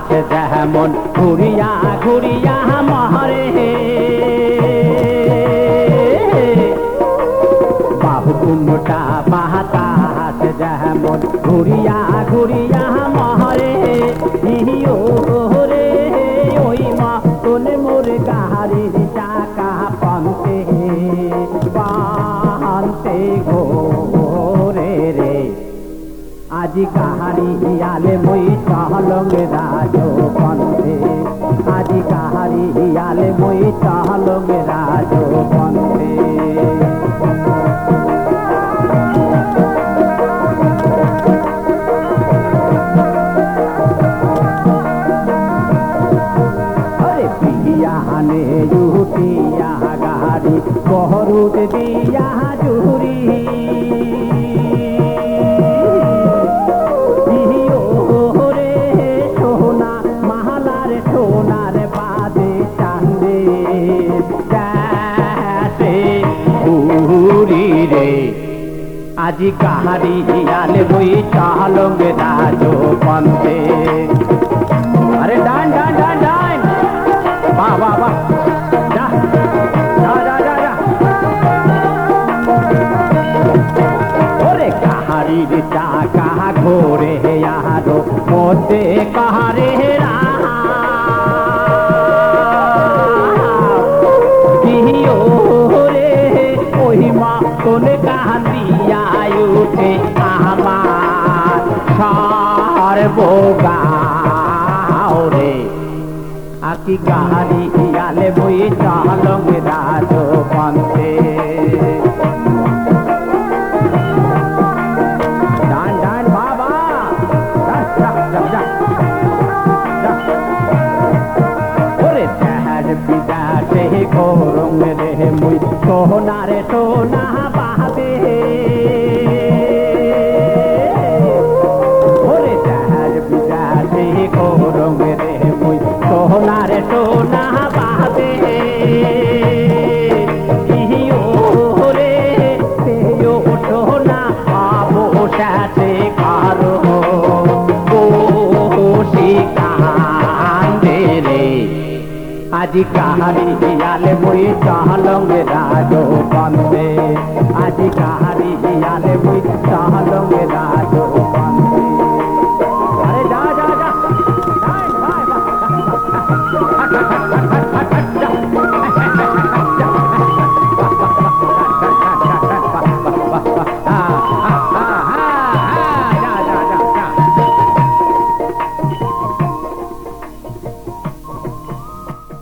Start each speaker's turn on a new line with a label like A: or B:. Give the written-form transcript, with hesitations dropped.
A: যেমন ঘুরিয়া ঘুরিয়া মহরে বাহুকুমটা বাতাস যেমন ঘুরিয়া ঘুরিয়া মহরে ইহিও রে ওই মতন মোর গাড়ির চাকা পান্তে পান্তে ঘোরে রে আজি কাহারি হিয়ালে মই চহলং রাজো পন্থে আজি কাহারি হিয়ালে মই চহলং রাজো পন্থে अरे पियाने युटिया गाड़ी बहरुद दिया जुरी আজি কাহারি হিয়ালে বই চালং রাজো পন্থে আরে ডান ডান ডান ডান বাহ বাহ বাহ যা যা যা যা যা ওরে কাহারির চাকা ঘোরে আরো মধ্যে কাহারে কোন কান্দিয়া উঠে আমার সর্বগাও রে আকি গাড়ি হিয়ালে বই চালং রাজো পন্থে ডান ডান বাবা ওরে তেহার বিদাতে গরম রে মুই সোনারে সোনা পাবে ওরে তেহার বিদাতে গরম রে মুই সোনারে সোনা পাবে ইহিও রে তেও সোনা পাবো সাথে কারো বসি কান্দে রে আজি কাহারি হিয়ালে বই চালং রাজো পন্থে আজি কাহারি হিয়ালে বই চালং রাজো